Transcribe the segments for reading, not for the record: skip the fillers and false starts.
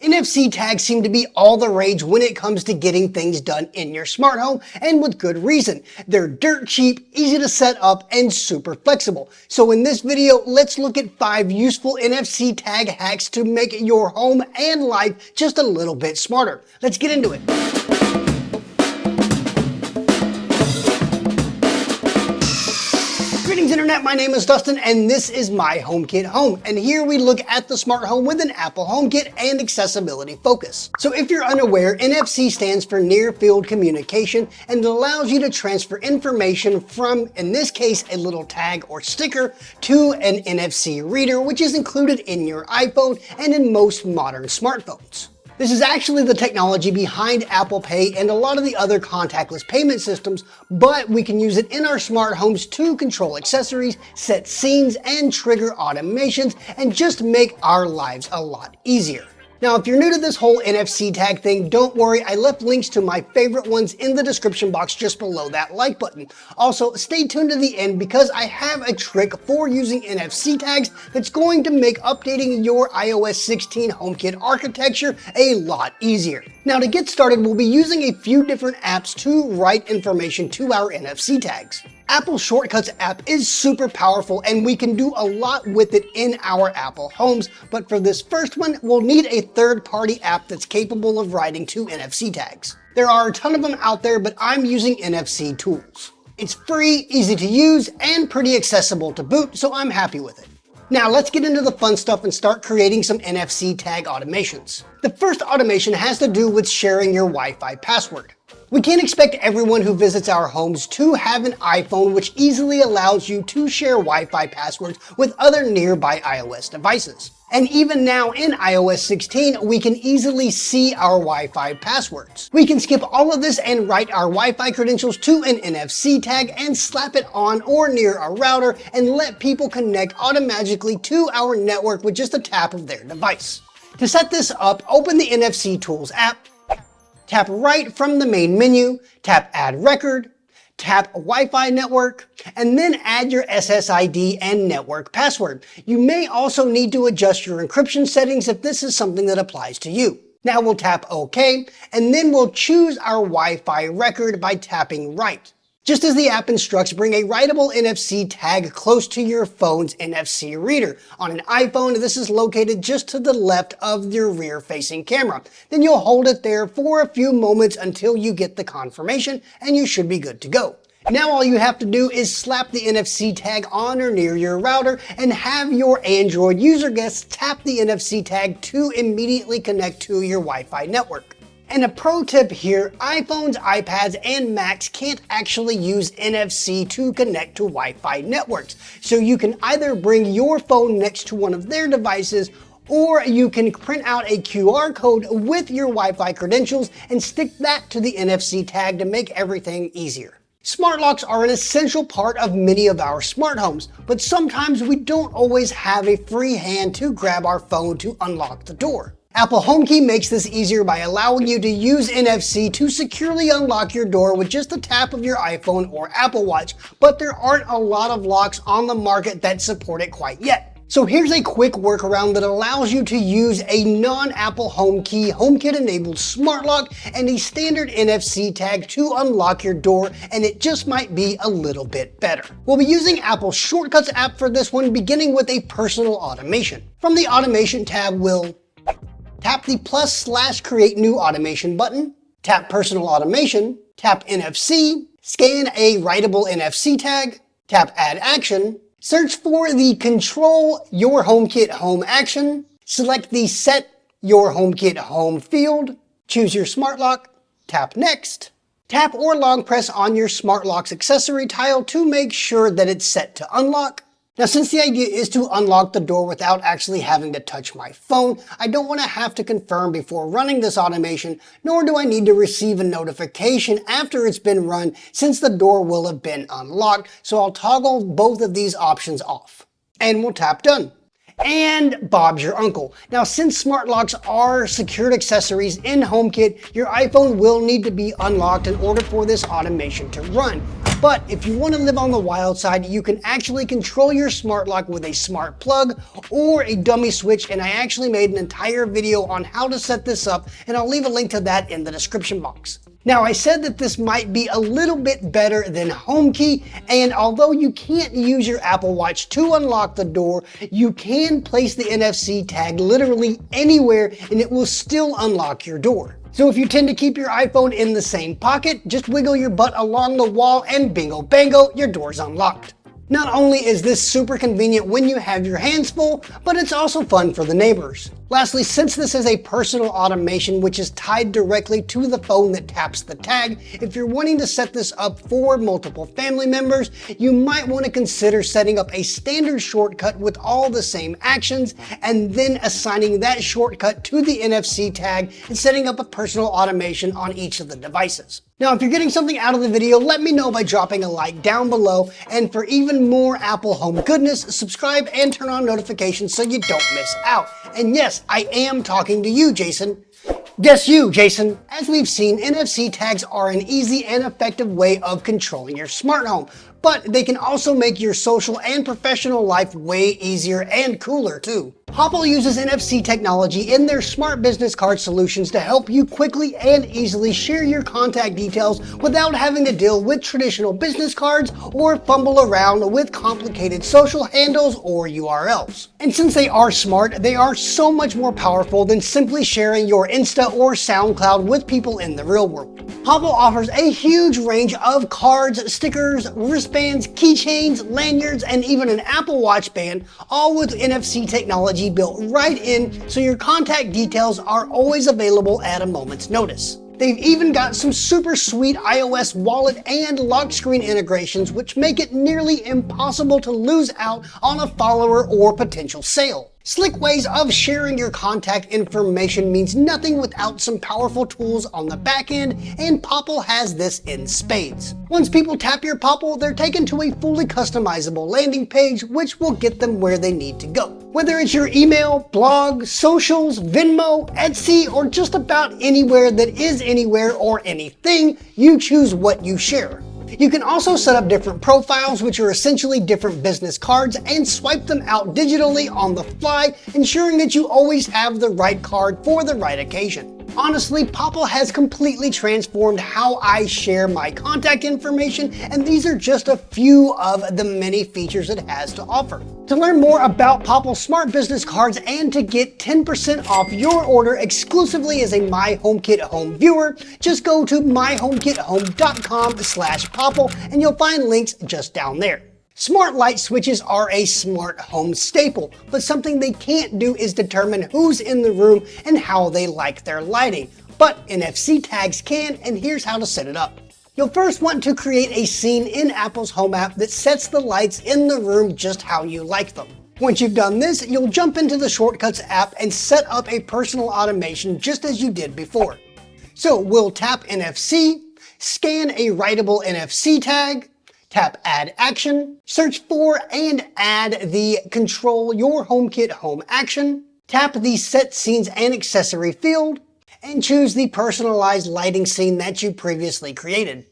NFC tags seem to be all the rage when it comes to getting things done in your smart home, and with good reason. They're dirt cheap, easy to set up, and super flexible. So in this video, let's look at 5 useful NFC tag hacks to make your home and life just a little bit smarter. Let's get into it. Greetings Internet, my name is Dustin and this is myHomeKithome, and here we look at the smart home with an Apple HomeKit and accessibility focus. So if you're unaware, NFC stands for Near Field Communication, and it allows you to transfer information from, in this case, a little tag or sticker to an NFC reader, which is included in your iPhone and in most modern smartphones. This is actually the technology behind Apple Pay and a lot of the other contactless payment systems, but we can use it in our smart homes to control accessories, set scenes, and trigger automations, and just make our lives a lot easier. Now, if you're new to this whole NFC tag thing, don't worry, I left links to my favorite ones in the description box just below that like button. Also, stay tuned to the end because I have a trick for using NFC tags that's going to make updating your iOS 16 HomeKit architecture a lot easier. Now, to get started, we'll be using a few different apps to write information to our NFC tags. Apple Shortcuts app is super powerful and we can do a lot with it in our Apple homes, but for this first one, we'll need a third-party app that's capable of writing to NFC tags. There are a ton of them out there, but I'm using NFC Tools. It's free, easy to use, and pretty accessible to boot, so I'm happy with it. Now let's get into the fun stuff and start creating some NFC tag automations. The first automation has to do with sharing your Wi-Fi password. We can't expect everyone who visits our homes to have an iPhone, which easily allows you to share Wi-Fi passwords with other nearby iOS devices. And even now in iOS 16, we can easily see our Wi-Fi passwords. We can skip all of this and write our Wi-Fi credentials to an NFC tag and slap it on or near our router and let people connect automatically to our network with just a tap of their device. To set this up, open the NFC Tools app, tap right from the main menu, tap Add Record, tap Wi-Fi Network, and then add your SSID and network password. You may also need to adjust your encryption settings if this is something that applies to you. Now we'll tap OK, and then we'll choose our Wi-Fi record by tapping right. Just as the app instructs, bring a writable NFC tag close to your phone's NFC reader. On an iPhone, this is located just to the left of your rear-facing camera. Then you'll hold it there for a few moments until you get the confirmation, and you should be good to go. Now all you have to do is slap the NFC tag on or near your router and have your Android user guests tap the NFC tag to immediately connect to your Wi-Fi network. And a pro tip here, iPhones, iPads, and Macs can't actually use NFC to connect to Wi-Fi networks. So you can either bring your phone next to one of their devices, or you can print out a QR code with your Wi-Fi credentials and stick that to the NFC tag to make everything easier. Smart locks are an essential part of many of our smart homes, but sometimes we don't always have a free hand to grab our phone to unlock the door. Apple HomeKey makes this easier by allowing you to use NFC to securely unlock your door with just a tap of your iPhone or Apple Watch, but there aren't a lot of locks on the market that support it quite yet. So here's a quick workaround that allows you to use a non-Apple HomeKey HomeKit-enabled smart lock and a standard NFC tag to unlock your door, and it just might be a little bit better. We'll be using Apple Shortcuts app for this one, beginning with a personal automation. From the automation tab, we'll tap the +/create new automation button, tap personal automation, tap NFC, scan a writable NFC tag, tap add action, search for the control your HomeKit Home action, select the set your HomeKit Home field, choose your smart lock, tap next, tap or long press on your smart lock's accessory tile to make sure that it's set to unlock. Now, since the idea is to unlock the door without actually having to touch my phone, I don't want to have to confirm before running this automation, nor do I need to receive a notification after it's been run since the door will have been unlocked, so I'll toggle both of these options off. And we'll tap done. And Bob's your uncle. Now, since smart locks are secured accessories in HomeKit, your iPhone will need to be unlocked in order for this automation to run. But if you want to live on the wild side, you can actually control your smart lock with a smart plug or a dummy switch, and I actually made an entire video on how to set this up, and I'll leave a link to that in the description box. Now, I said that this might be a little bit better than HomeKey, and although you can't use your Apple Watch to unlock the door, you can place the NFC tag literally anywhere and it will still unlock your door. So if you tend to keep your iPhone in the same pocket, just wiggle your butt along the wall and bingo bango, your door's unlocked. Not only is this super convenient when you have your hands full, but it's also fun for the neighbors. Lastly, since this is a personal automation which is tied directly to the phone that taps the tag, if you're wanting to set this up for multiple family members, you might want to consider setting up a standard shortcut with all the same actions and then assigning that shortcut to the NFC tag and setting up a personal automation on each of the devices. Now, if you're getting something out of the video, let me know by dropping a like down below, and for even more Apple Home goodness, subscribe and turn on notifications so you don't miss out. And yes, I am talking to you, Jason. Yes, you, Jason. As we've seen, NFC tags are an easy and effective way of controlling your smart home, but they can also make your social and professional life way easier and cooler too. Popl uses NFC technology in their smart business card solutions to help you quickly and easily share your contact details without having to deal with traditional business cards or fumble around with complicated social handles or URLs. And since they are smart, they are so much more powerful than simply sharing your Insta or SoundCloud with people in the real world. Popl offers a huge range of cards, stickers, wristbands, keychains, lanyards, and even an Apple Watch band, all with NFC technology built right in, so your contact details are always available at a moment's notice. They've even got some super sweet iOS wallet and lock screen integrations, which make it nearly impossible to lose out on a follower or potential sale. Slick ways of sharing your contact information means nothing without some powerful tools on the back end, and Popl has this in spades. Once people tap your Popl, they're taken to a fully customizable landing page, which will get them where they need to go. Whether it's your email, blog, socials, Venmo, Etsy, or just about anywhere that is anywhere or anything, you choose what you share. You can also set up different profiles, which are essentially different business cards, and swipe them out digitally on the fly, ensuring that you always have the right card for the right occasion. Honestly, Popl has completely transformed how I share my contact information, and these are just a few of the many features it has to offer. To learn more about Popl Smart Business Cards and to get 10% off your order exclusively as a myHomeKithome viewer, just go to myHomeKithome.com/Popl and you'll find links just down there. Smart light switches are a smart home staple, but something they can't do is determine who's in the room and how they like their lighting. But NFC tags can, and here's how to set it up. You'll first want to create a scene in Apple's Home app that sets the lights in the room just how you like them. Once you've done this, you'll jump into the Shortcuts app and set up a personal automation just as you did before. So we'll tap NFC, scan a writable NFC tag, tap Add Action, search for and add the Control Your HomeKit Home action, tap the Set Scenes and Accessory field, and choose the personalized lighting scene that you previously created.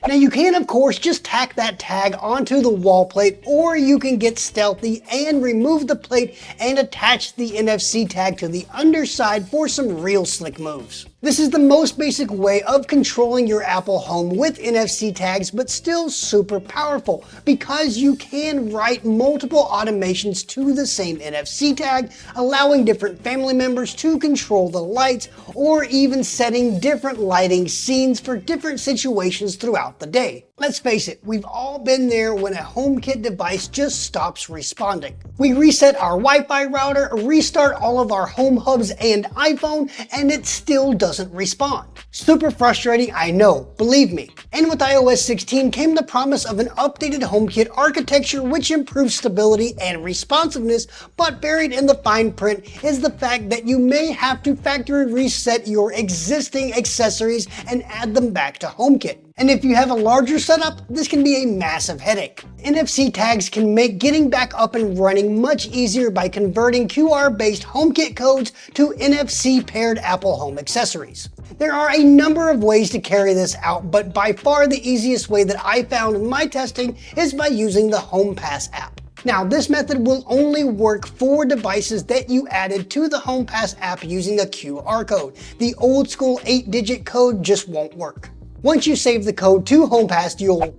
Now you can of course just tack that tag onto the wall plate, or you can get stealthy and remove the plate and attach the NFC tag to the underside for some real slick moves. This is the most basic way of controlling your Apple Home with NFC tags, but still super powerful because you can write multiple automations to the same NFC tag, allowing different family members to control the lights or even setting different lighting scenes for different situations throughout the day. Let's face it, we've all been there when a HomeKit device just stops responding. We reset our Wi-Fi router, restart all of our home hubs and iPhone, and it still doesn't respond. Super frustrating, I know, believe me. And with iOS 16 came the promise of an updated HomeKit architecture which improves stability and responsiveness, but buried in the fine print is the fact that you may have to factory reset your existing accessories and add them back to HomeKit. And if you have a larger setup, this can be a massive headache. NFC tags can make getting back up and running much easier by converting QR-based HomeKit codes to NFC-paired Apple Home accessories. There are a number of ways to carry this out, but by far the easiest way that I found in my testing is by using the HomePass app. Now, this method will only work for devices that you added to the HomePass app using a QR code. The old school 8-digit code just won't work. Once you save the code to HomePass, you'll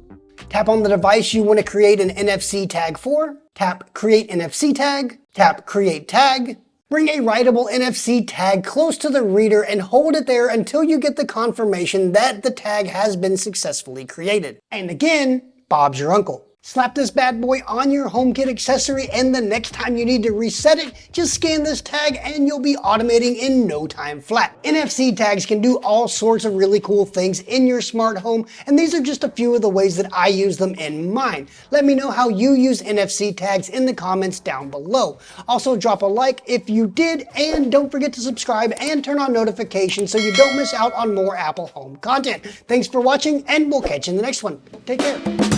tap on the device you want to create an NFC tag for, tap Create NFC Tag, tap Create Tag, bring a writable NFC tag close to the reader and hold it there until you get the confirmation that the tag has been successfully created. And again, Bob's your uncle. Slap this bad boy on your HomeKit accessory, and the next time you need to reset it, just scan this tag and you'll be automating in no time flat. NFC tags can do all sorts of really cool things in your smart home, and these are just a few of the ways that I use them in mine. Let me know how you use NFC tags in the comments down below. Also, drop a like if you did, and don't forget to subscribe and turn on notifications so you don't miss out on more Apple Home content. Thanks for watching, and we'll catch you in the next one. Take care.